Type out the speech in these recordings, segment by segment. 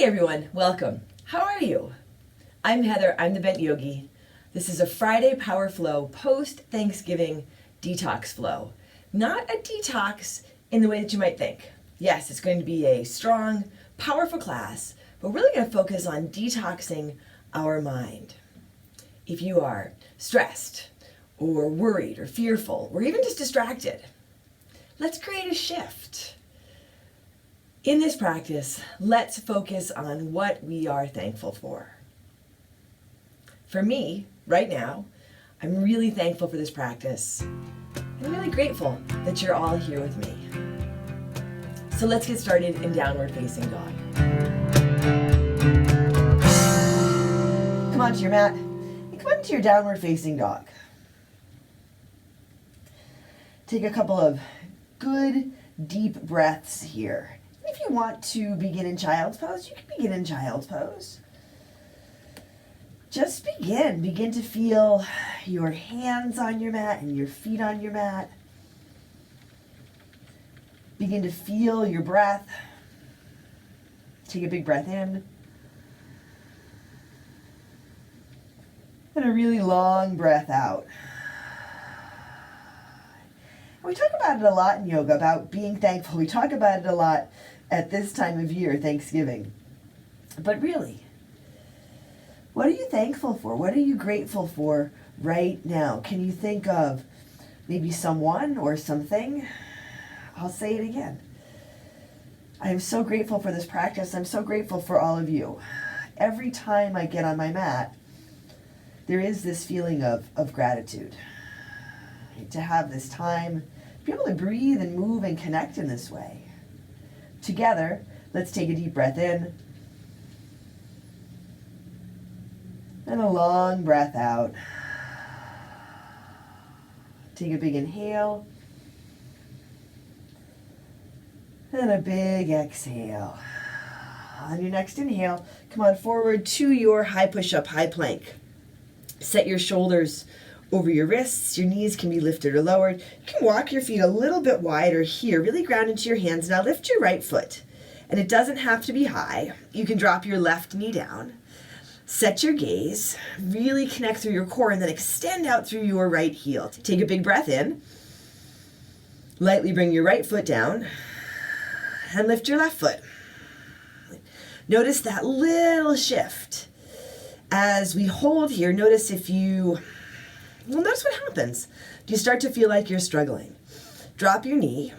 everyone, welcome. How are you? I'm Heather, I'm the Bent Yogi. This is a Friday Power Flow post-Thanksgiving detox flow. Not a detox in the way that you might think. Yes, it's going to be a strong, powerful class, but we're really going to focus on detoxing our mind. If you are stressed, or worried, or fearful, or even just distracted, let's create a shift. In this practice, let's focus on what we are thankful for. For me, right now, I'm really thankful for this practice. I'm really grateful that you're all here with me. So let's get started in downward facing dog. Come onto your mat and come onto your downward facing dog. Take a couple of good, deep breaths here. If you want to begin in child's pose, you can begin in child's pose. Just begin to feel your hands on your mat and your feet on your mat. Begin to feel your breath. Take a big breath in. And a really long breath out. We talk about it a lot in yoga, about being thankful. We talk about it a lot at this time of year, Thanksgiving. But really, what are you thankful for? What are you grateful for right now? Can you think of maybe someone or something? I'll say it again. I am so grateful for this practice. I'm so grateful for all of you. Every time I get on my mat, there is this feeling of gratitude. To have this time, be able to breathe and move and connect in this way. Together, let's take a deep breath in. And a long breath out. Take a big inhale. And a big exhale. On your next inhale, come on forward to your high push-up, high plank. Set your shoulders over your wrists. Your knees can be lifted or lowered. You can walk your feet a little bit wider here. Really ground into your hands. Now lift your right foot. And it doesn't have to be high. You can drop your left knee down. Set your gaze. Really connect through your core and then extend out through your right heel. Take a big breath in. Lightly bring your right foot down. And lift your left foot. Notice that little shift. As we hold here, notice notice what happens. Do you start to feel like you're struggling? Drop your knee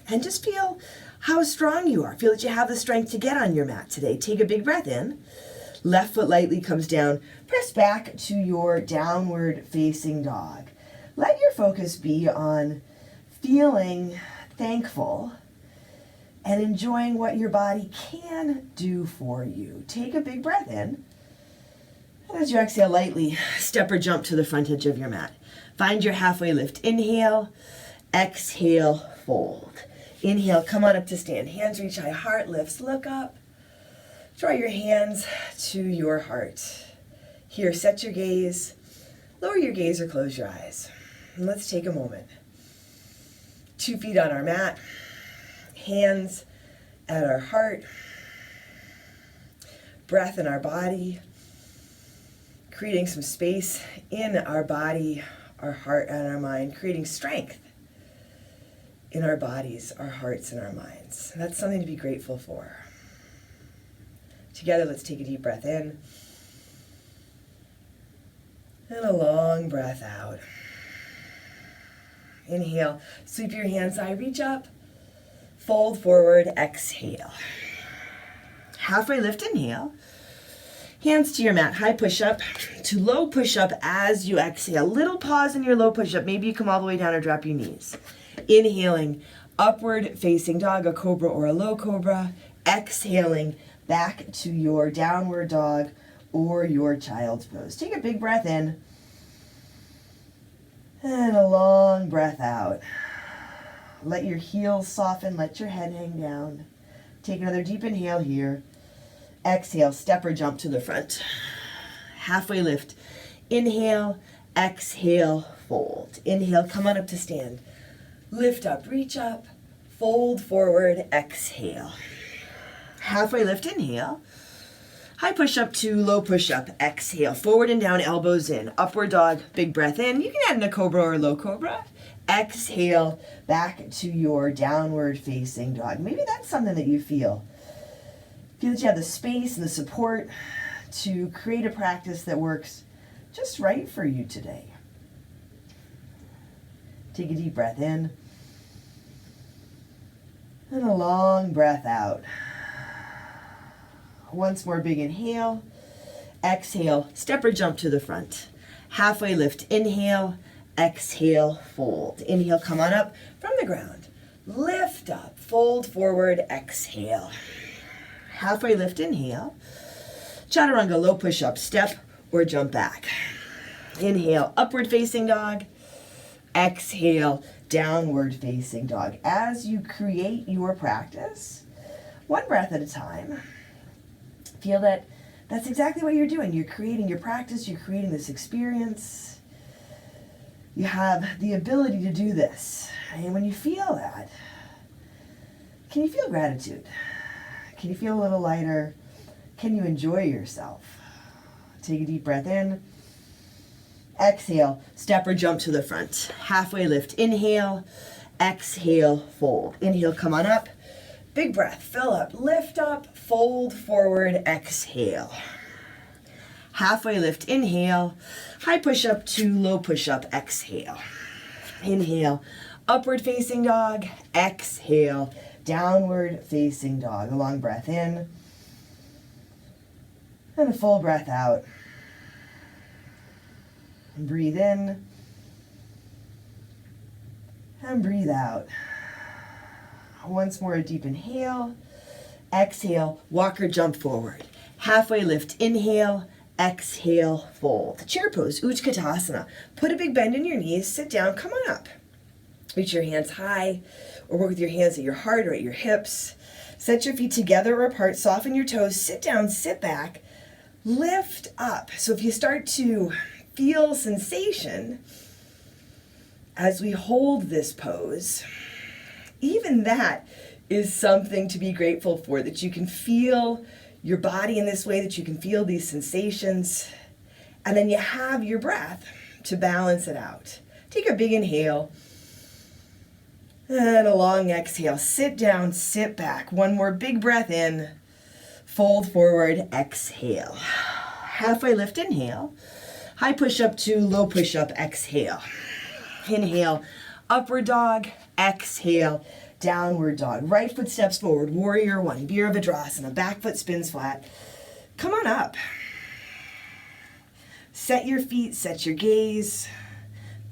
and just feel how strong you are. Feel that you have the strength to get on your mat today. Take a big breath in. Left foot lightly comes down. Press back to your downward facing dog. Let your focus be on feeling thankful and enjoying what your body can do for you. Take a big breath in. And as you exhale, lightly step or jump to the front edge of your mat. Find your halfway lift. Inhale, exhale, fold. Inhale, come on up to stand. Hands reach high, heart lifts, look up. Draw your hands to your heart. Here, set your gaze. Lower your gaze or close your eyes. And let's take a moment. 2 feet on our mat. Hands at our heart. Breath in our body. Creating some space in our body, our heart, and our mind, creating strength in our bodies, our hearts, and our minds. And that's something to be grateful for. Together, let's take a deep breath in. And a long breath out. Inhale, sweep your hands high, reach up, fold forward, exhale. Halfway lift, inhale. Hands to your mat, high push-up to low push-up as you exhale. Little pause in your low push-up. Maybe you come all the way down or drop your knees. Inhaling, upward facing dog, a cobra or a low cobra. Exhaling, back to your downward dog or your child's pose. Take a big breath in. And a long breath out. Let your heels soften, let your head hang down. Take another deep inhale here. Exhale, step or jump to the front. Halfway lift. Inhale, exhale, fold. Inhale, come on up to stand. Lift up, reach up, fold forward, exhale. Halfway lift, inhale. High push-up to low push-up, exhale. Forward and down, elbows in. Upward dog, big breath in. You can add in a cobra or low cobra. Exhale, back to your downward facing dog. Maybe that's something that you feel. Feel that you have the space and the support to create a practice that works just right for you today. Take a deep breath in. And a long breath out. Once more, big inhale. Exhale, step or jump to the front. Halfway lift, inhale. Exhale, fold. Inhale, come on up from the ground. Lift up, fold forward, exhale. Halfway lift, inhale. Chaturanga, low push-up, step or jump back. Inhale, upward facing dog. Exhale, downward facing dog. As you create your practice, one breath at a time, feel that that's exactly what you're doing. You're creating your practice, you're creating this experience. You have the ability to do this. And when you feel that, can you feel gratitude? Can you feel a little lighter? Can you enjoy yourself? Take a deep breath in. Exhale, step or jump to the front. Halfway lift, inhale. Exhale, fold. Inhale, come on up. Big breath, fill up, lift up, fold forward, exhale. Halfway lift, inhale. High push-up to low push-up, exhale. Inhale, upward facing dog. Exhale, downward facing dog. A long breath in. And a full breath out. And breathe in. And breathe out. Once more, a deep inhale. Exhale, walk or jump forward. Halfway lift, inhale. Exhale, fold. Chair pose, Utkatasana. Put a big bend in your knees, sit down, come on up. Reach your hands high, or work with your hands at your heart or at your hips. Set your feet together or apart, soften your toes, sit down, sit back, lift up. So if you start to feel sensation as we hold this pose, even that is something to be grateful for, that you can feel your body in this way, that you can feel these sensations, and then you have your breath to balance it out. Take a big inhale and a long exhale. Sit down, sit back. One more big breath in, fold forward, exhale. Halfway lift, inhale. High push-up to low push-up, exhale. Inhale, upward dog, exhale. Downward dog. Right foot steps forward. Warrior one. Virabhadrasana. Back foot spins flat. Come on up. Set your feet. Set your gaze.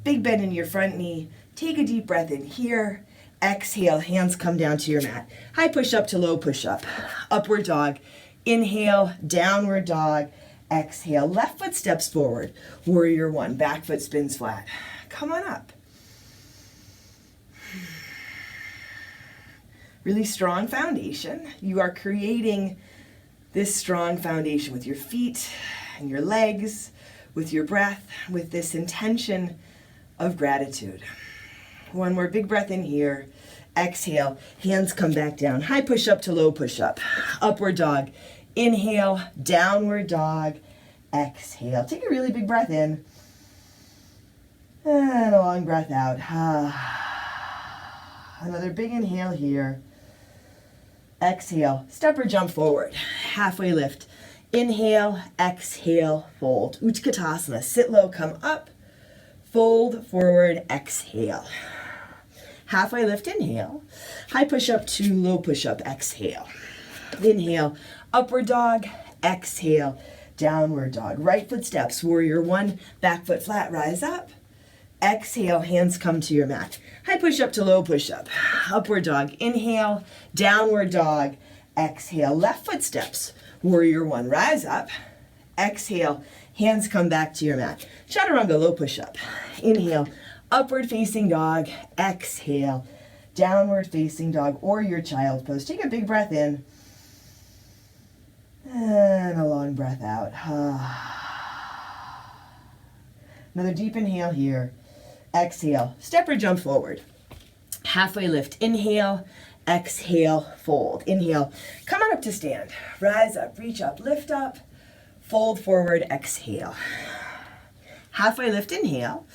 Big bend in your front knee. Take a deep breath in here. Exhale. Hands come down to your mat. High push up to low push up. Upward dog. Inhale. Downward dog. Exhale. Left foot steps forward. Warrior one. Back foot spins flat. Come on up. Really strong foundation. You are creating this strong foundation with your feet and your legs, with your breath, with this intention of gratitude. One more big breath in here. Exhale, hands come back down. High push up to low push up. Upward dog. Inhale, downward dog. Exhale. Take a really big breath in. And a long breath out. Another big inhale here. Exhale, step or jump forward. Halfway lift. Inhale, exhale, fold. Utkatasana, sit low, come up. Fold forward, exhale. Halfway lift, inhale. High push up to low push up, exhale. Inhale, upward dog, exhale, downward dog. Right foot steps, warrior one, back foot flat, rise up. Exhale, hands come to your mat. High push up to low push up. Upward dog, inhale, downward dog, exhale. Left foot steps, warrior one, rise up. Exhale, hands come back to your mat. Chaturanga, low push up. Inhale, upward facing dog, exhale, downward facing dog or your child pose. Take a big breath in and a long breath out. Another deep inhale here. Exhale, step or jump forward. Halfway lift, inhale, exhale, fold. Inhale, come on up to stand. Rise up, reach up, lift up, fold forward, exhale. Halfway lift, inhale.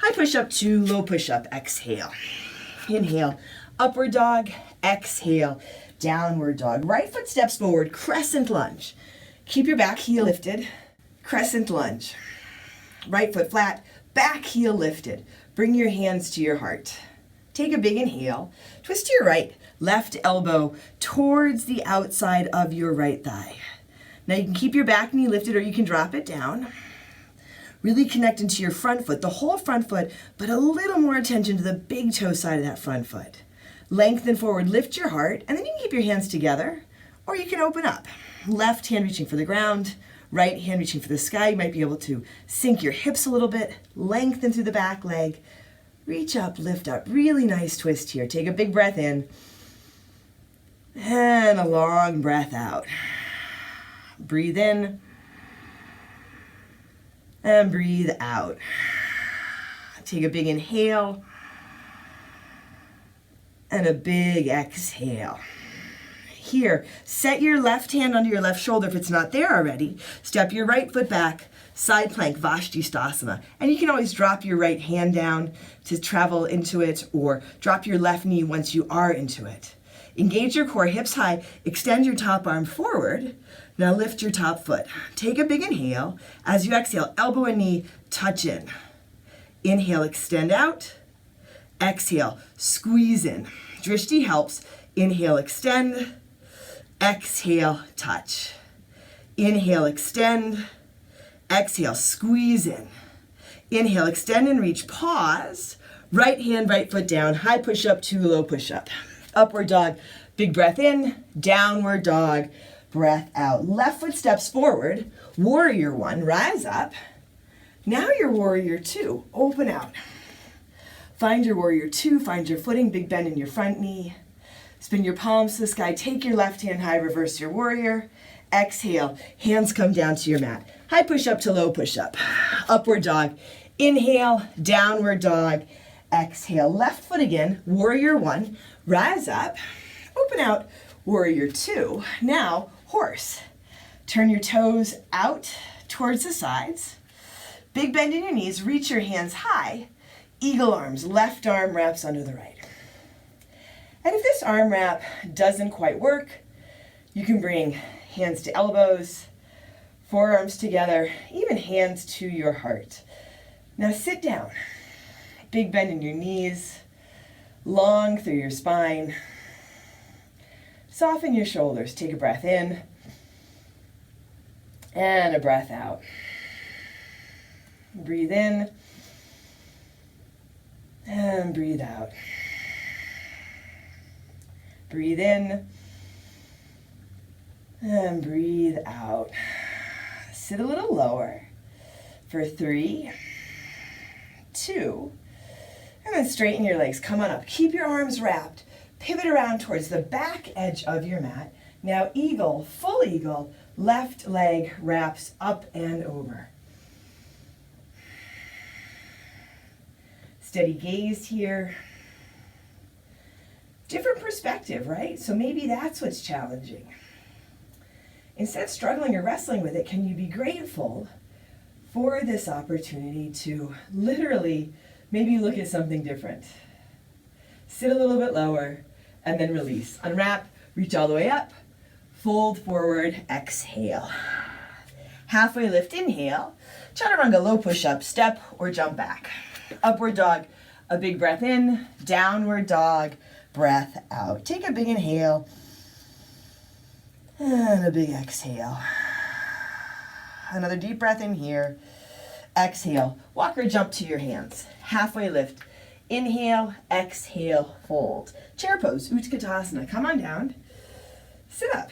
High push-up to low push-up, exhale. Inhale, upward dog, exhale, downward dog. Right foot steps forward, crescent lunge. Keep your back heel lifted, crescent lunge. Right foot flat, back heel lifted. Bring your hands to your heart. Take a big inhale, twist to your right, left elbow towards the outside of your right thigh. Now you can keep your back knee lifted or you can drop it down. Really connect into your front foot, the whole front foot, but a little more attention to the big toe side of that front foot. Lengthen forward, lift your heart, and then you can keep your hands together, or you can open up. Left hand reaching for the ground, right hand reaching for the sky. You might be able to sink your hips a little bit, lengthen through the back leg, reach up, lift up. Really nice twist here. Take a big breath in, and a long breath out. Breathe in, and breathe out. Take a big inhale and a big exhale. Here, set your left hand under your left shoulder if it's not there already. Step your right foot back, side plank, Utkatasana. And you can always drop your right hand down to travel into it, or drop your left knee once you are into it. Engage your core, hips high, extend your top arm forward. Now lift your top foot. Take a big inhale. As you exhale, elbow and knee touch in. Inhale, extend out. Exhale, squeeze in. Drishti helps. Inhale, extend. Exhale, touch. Inhale, extend. Exhale, squeeze in. Inhale, extend and reach. Pause. Right hand, right foot down. High push-up to low push-up. Upward dog. Big breath in. Downward dog. Breath out. Left foot steps forward. Warrior one. Rise up. Now your warrior two. Open out. Find your warrior two. Find your footing. Big bend in your front knee. Spin your palms to the sky. Take your left hand high. Reverse your warrior. Exhale. Hands come down to your mat. High push-up to low push-up. Upward dog. Inhale. Downward dog. Exhale. Left foot again. Warrior one. Rise up. Open out. Warrior two. Now, horse. Turn your toes out towards the sides. Big bend in your knees. Reach your hands high. Eagle arms. Left arm wraps under the right. And if this arm wrap doesn't quite work, you can bring hands to elbows, forearms together, even hands to your heart. Now sit down. Big bend in your knees, long through your spine. Soften your shoulders. Take a breath in and a breath out. Breathe in and breathe out. Breathe in and breathe out. Sit a little lower for 3, 2, and then straighten your legs. Come on up. Keep your arms wrapped. Pivot around towards the back edge of your mat. Now eagle, full eagle, left leg wraps up and over. Steady gaze here. Different perspective, right? So maybe that's what's challenging. Instead of struggling or wrestling with it, can you be grateful for this opportunity to literally maybe look at something different? Sit a little bit lower and then release. Unwrap, reach all the way up, fold forward, exhale. Halfway lift, inhale. Chaturanga, low push-up, step or jump back. Upward dog, a big breath in, downward dog, breath out. Take a big inhale and a big exhale. Another deep breath in here. Exhale. Walk or jump to your hands. Halfway lift. Inhale, exhale, fold. Chair pose, Utkatasana. Come on down. Sit up.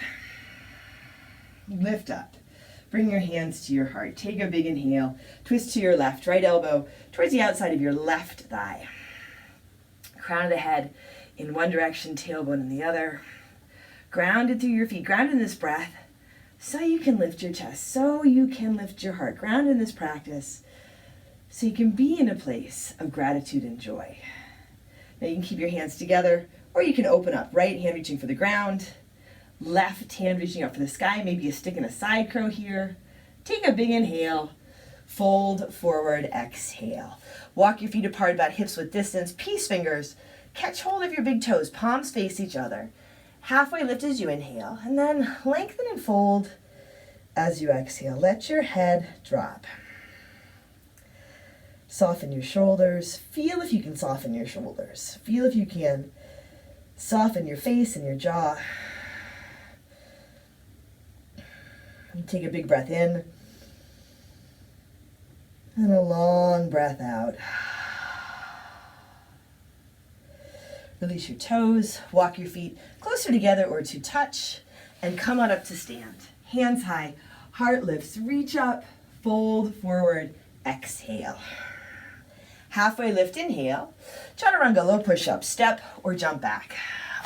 Lift up. Bring your hands to your heart. Take a big inhale. Twist to your left. Right elbow towards the outside of your left thigh. Crown of the head in one direction, tailbone in the other. Grounded through your feet. Grounded in this breath so you can lift your chest, so you can lift your heart. Grounded in this practice so you can be in a place of gratitude and joy. Now you can keep your hands together or you can open up. Right hand reaching for the ground. Left hand reaching up for the sky, maybe a stick in a side crow here. Take a big inhale, fold forward, exhale. Walk your feet apart about hips width distance, peace fingers. Catch hold of your big toes, palms face each other. Halfway lift as you inhale, and then lengthen and fold as you exhale. Let your head drop. Soften your shoulders. Feel if you can soften your shoulders. Feel if you can soften your face and your jaw. And take a big breath in. And a long breath out. Release your toes. Walk your feet closer together or to touch. And come on up to stand. Hands high. Heart lifts. Reach up. Fold forward. Exhale. Halfway lift, inhale. Chaturanga, low push-up, step or jump back.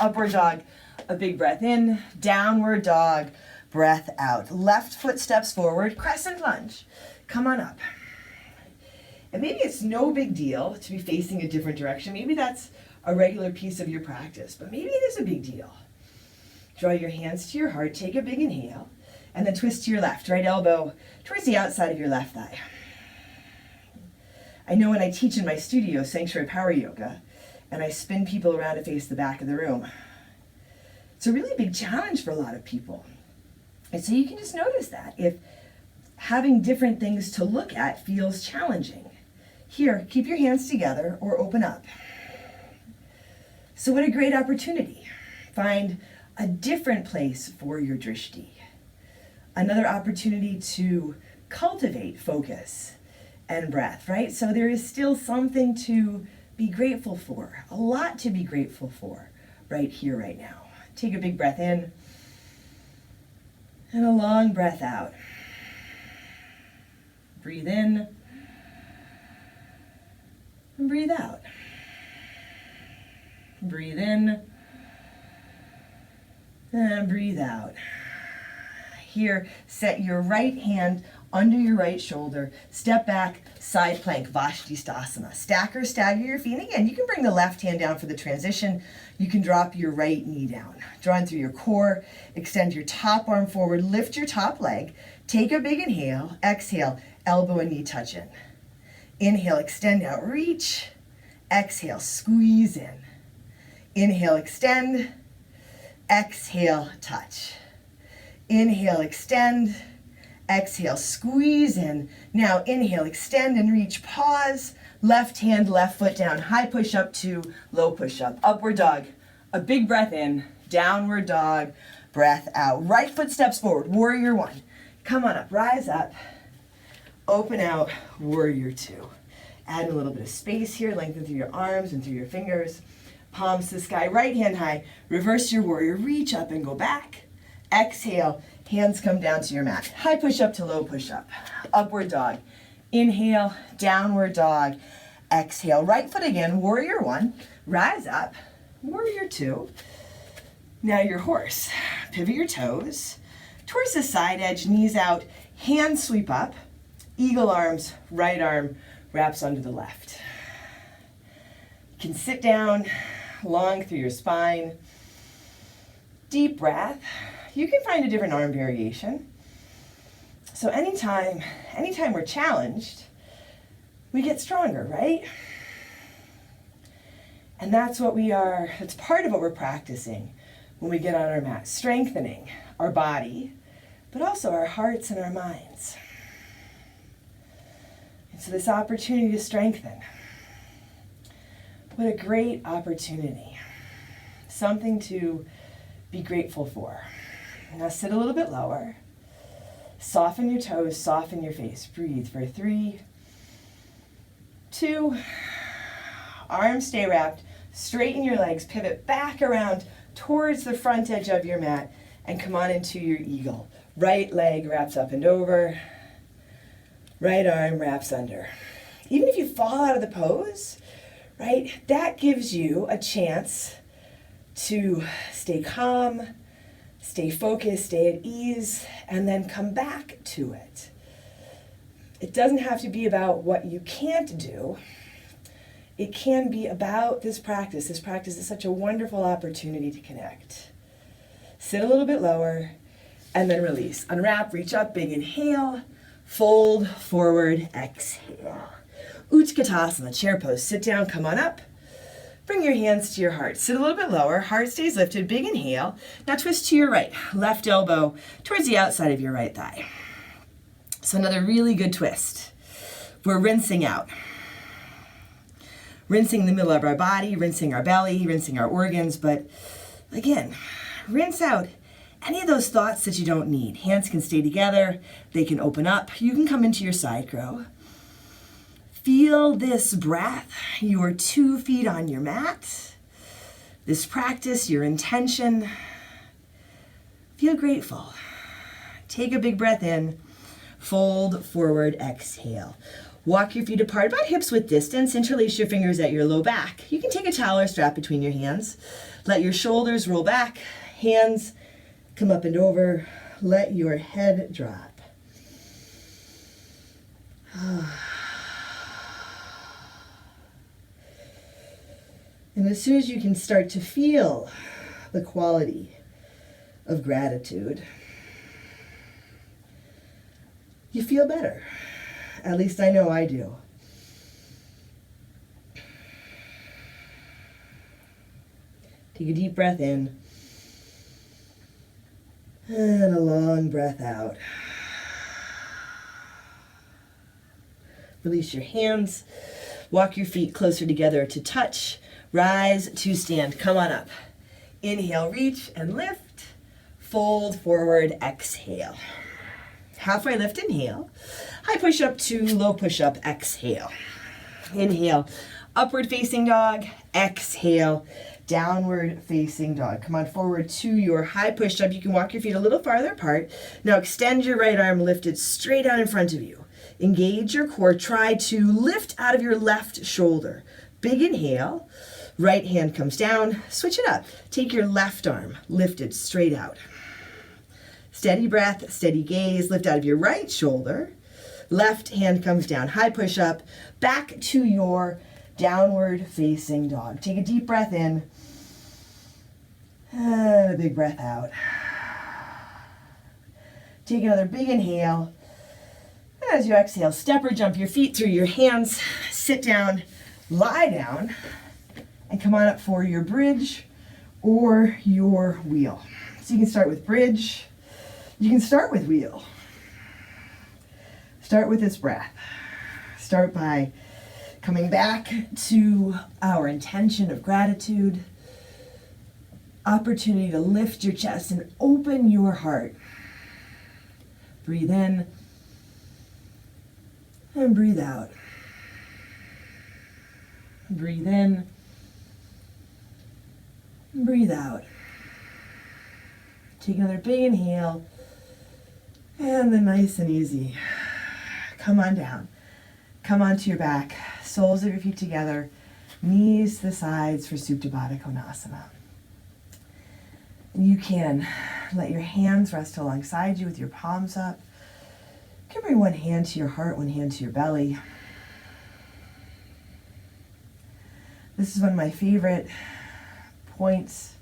Upward dog, a big breath in. Downward dog, breath out. Left foot steps forward, crescent lunge. Come on up. And maybe it's no big deal to be facing a different direction. Maybe that's a regular piece of your practice, but maybe it is a big deal. Draw your hands to your heart, take a big inhale, and then twist to your left. Right elbow towards the outside of your left thigh. I know when I teach in my studio, Sanctuary Power Yoga, and I spin people around to face the back of the room, it's a really big challenge for a lot of people. And so you can just notice that if having different things to look at feels challenging. Here, keep your hands together or open up. So what a great opportunity. Find a different place for your drishti. Another opportunity to cultivate focus and breath, right? So there is still something to be grateful for, a lot to be grateful for right here, right now. Take a big breath in and a long breath out. Breathe in and breathe out. Breathe in and breathe out. Here, set your right hand under your right shoulder, step back, side plank, Vashisthasana. Stack or stagger your feet. And again, you can bring the left hand down for the transition. You can drop your right knee down. Drawing through your core, extend your top arm forward, lift your top leg, take a big inhale, exhale, elbow and knee touch in. Inhale, extend out, reach. Exhale, squeeze in. Inhale, extend. Exhale, touch. Inhale, extend. Exhale, squeeze in. Now inhale, extend and reach, pause. Left hand, left foot down. High push up to low push up. Upward dog, a big breath in. Downward dog, breath out. Right foot steps forward, warrior one. Come on up, rise up. Open out, warrior two. Add a little bit of space here, lengthen through your arms and through your fingers. Palms to the sky, right hand high. Reverse your warrior, reach up and go back. Exhale, hands come down to your mat. High push up to low push up. Upward dog. Inhale, downward dog. Exhale, right foot again, warrior one. Rise up, warrior two. Now your horse. Pivot your toes. Towards the side edge, knees out, hands sweep up. Eagle arms, right arm wraps under the left. You can sit down, long through your spine. Deep breath. You can find a different arm variation. So anytime we're challenged, we get stronger, right? And that's what it's part of what we're practicing when we get on our mat, strengthening our body, but also our hearts and our minds. And so this opportunity to strengthen, what a great opportunity. Something to be grateful for. Now sit a little bit lower. Soften your toes, soften your face. Breathe for 3, 2, arms stay wrapped. Straighten your legs, pivot back around towards the front edge of your mat and come on into your eagle. Right leg wraps up and over. Right arm wraps under. Even if you fall out of the pose, right, that gives you a chance to stay calm, stay focused, stay at ease, and then come back to it. It doesn't have to be about what you can't do. It can be about this practice. This practice is such a wonderful opportunity to connect. Sit a little bit lower, and then release. Unwrap, reach up, big inhale, fold, forward, exhale. Utkatasana, chair pose. Sit down, come on up. Bring your hands to your heart. Sit a little bit lower, heart stays lifted, big inhale. Now twist to your right, left elbow towards the outside of your right thigh. So another really good twist. We're rinsing out. Rinsing the middle of our body, rinsing our belly, rinsing our organs, but again, rinse out any of those thoughts that you don't need. Hands can stay together, they can open up. You can come into your side crow. Feel this breath. You are 2 feet on your mat. This practice, your intention. Feel grateful. Take a big breath in. Fold, forward, exhale. Walk your feet apart, about hips width distance. Interlace your fingers at your low back. You can take a towel or strap between your hands. Let your shoulders roll back. Hands come up and over. Let your head drop. And as soon as you can start to feel the quality of gratitude, you feel better. At least I know I do. Take a deep breath in and a long breath out. Release your hands. Walk your feet closer together to touch. Rise to stand. Come on up. Inhale, reach and lift. Fold, forward, exhale. Halfway lift, inhale. High push up to low push up, exhale. Inhale, upward facing dog. Exhale, downward facing dog. Come on forward to your high push up. You can walk your feet a little farther apart. Now extend your right arm lifted straight out in front of you. Engage your core. Try to lift out of your left shoulder. Big inhale. Right hand comes down. Switch it up. Take your left arm lifted straight out. Steady breath, steady gaze. Lift out of your right shoulder. Left hand comes down. High push up. Back to your downward facing dog. Take a deep breath in. And a big breath out. Take another big inhale. As you exhale, step or jump your feet through your hands. Sit down, lie down, and come on up for your bridge or your wheel. So you can start with bridge. You can start with wheel. Start with this breath. Start by coming back to our intention of gratitude. Opportunity to lift your chest and open your heart. Breathe in and breathe out. Breathe in. Breathe out. Take another big inhale. And then nice and easy. Come on down. Come onto your back. Soles of your feet together. Knees to the sides for Supta Baddha Konasana. You can let your hands rest alongside you with your palms up. You can bring one hand to your heart, one hand to your belly. This is one of my favorite points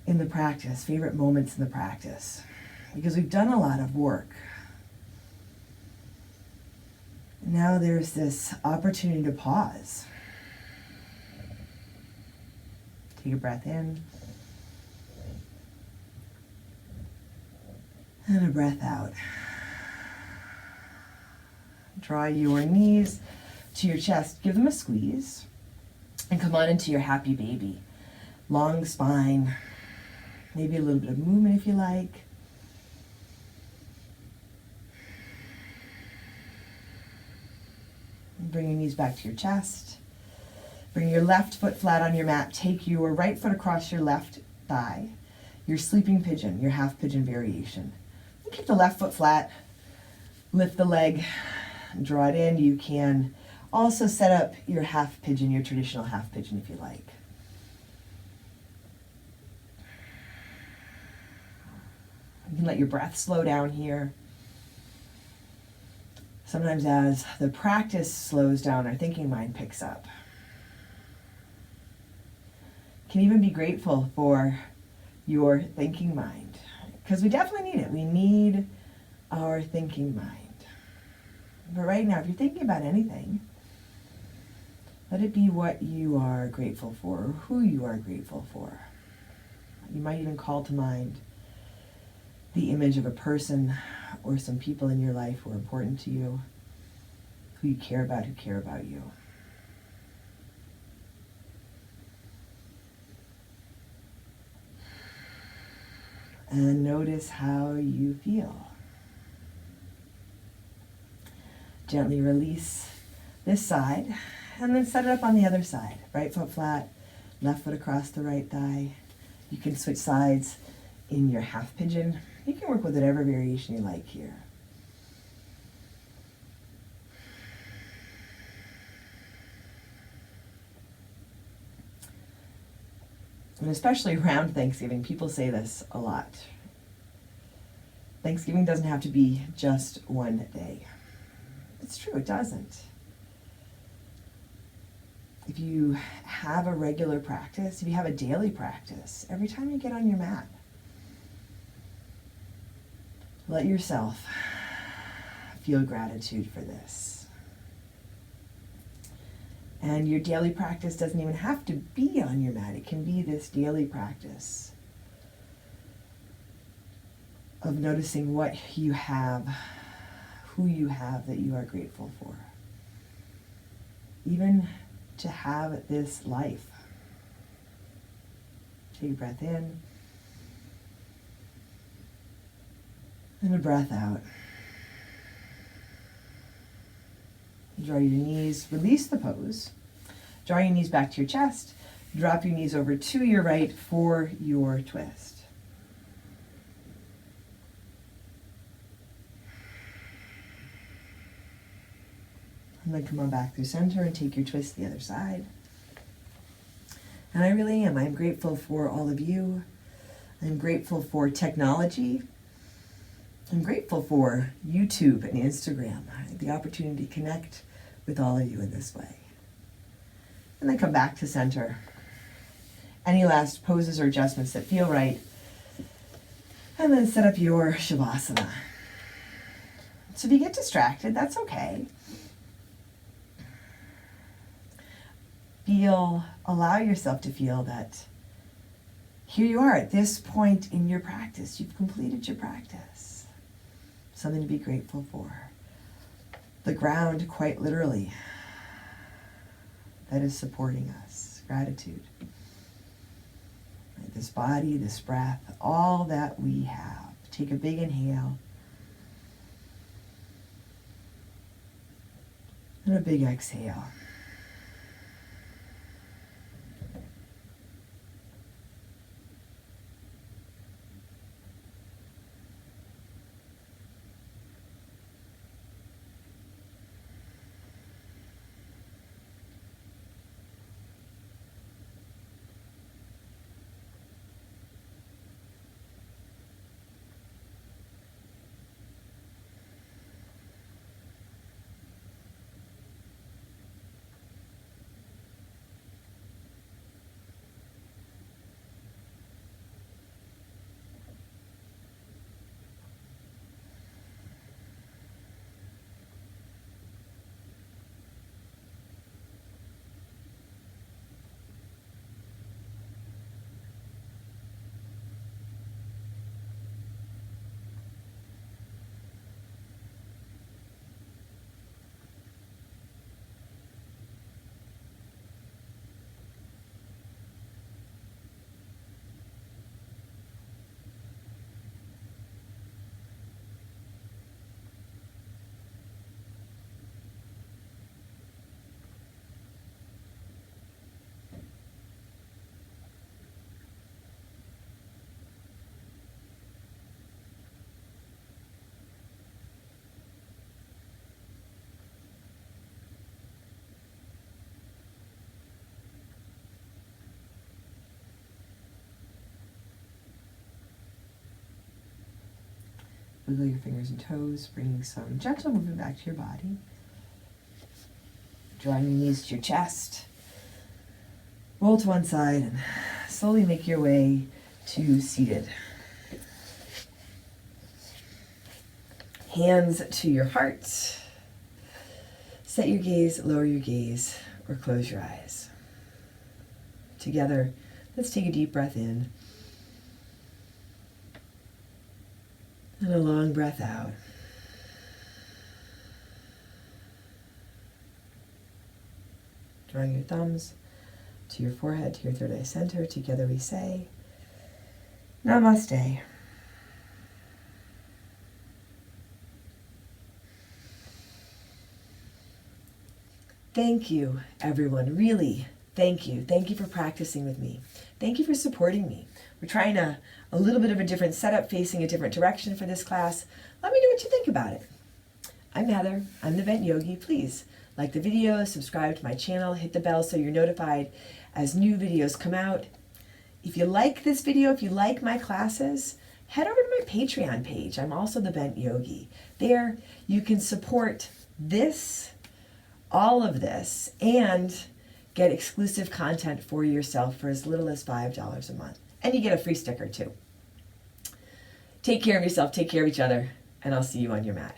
in the practice, favorite moments in the practice, because we've done a lot of work. Now there's this opportunity to pause. Take a breath in. And a breath out. Draw your knees to your chest. Give them a squeeze. And come on into your happy baby. Long spine. Maybe a little bit of movement if you like. Bring your knees back to your chest. Bring your left foot flat on your mat. Take your right foot across your left thigh. Your sleeping pigeon, your half pigeon variation. Keep the left foot flat. Lift the leg. Draw it in. You can also set up your half pigeon, your traditional half pigeon if you like. You can let your breath slow down here. Sometimes as the practice slows down, our thinking mind picks up. You can even be grateful for your thinking mind. Because we definitely need it. We need our thinking mind. But right now, if you're thinking about anything, let it be what you are grateful for or who you are grateful for. You might even call to mind the image of a person or some people in your life who are important to you, who you care about, who care about you. And notice how you feel. Gently release this side and then set it up on the other side. Right foot flat, left foot across the right thigh. You can switch sides in your half pigeon. You can work with whatever variation you like here. And especially around Thanksgiving, people say this a lot. Thanksgiving doesn't have to be just one day. It's true, it doesn't. If you have a regular practice, if you have a daily practice, every time you get on your mat, let yourself feel gratitude for this. And your daily practice doesn't even have to be on your mat. It can be this daily practice of noticing what you have, who you have that you are grateful for. Even to have this life. Take a breath in and a breath out. Draw your knees, release the pose. Draw your knees back to your chest. Drop your knees over to your right for your twist. And then come on back through center and take your twist to the other side. And I really am. I'm grateful for all of you. I'm grateful for technology. I'm grateful for YouTube and Instagram, the opportunity to connect with all of you in this way. And then come back to center. Any last poses or adjustments that feel right. And then set up your Shavasana. So if you get distracted, that's okay. Allow yourself to feel that here you are at this point in your practice. You've completed your practice. Something to be grateful for. The ground, quite literally, that is supporting us. Gratitude. Right, this body, this breath, all that we have. Take a big inhale. And a big exhale. Wiggle your fingers and toes, bringing some gentle movement back to your body. Drawing your knees to your chest. Roll to one side and slowly make your way to seated. Hands to your heart. Set your gaze, lower your gaze, or close your eyes. Together, let's take a deep breath in. And a long breath out. Drawing your thumbs to your forehead, to your third eye center. Together we say, Namaste. Thank you, everyone. Really, thank you. Thank you for practicing with me. Thank you for supporting me. We're trying a little bit of a different setup, facing a different direction for this class. Let me know what you think about it. I'm Heather. I'm the Bent Yogi. Please like the video, subscribe to my channel, hit the bell so you're notified as new videos come out. If you like this video, if you like my classes, head over to my Patreon page. I'm also the Bent Yogi. There you can support this, all of this, and get exclusive content for yourself for as little as $5 a month. And you get a free sticker too. Take care of yourself, take care of each other, and I'll see you on your mat.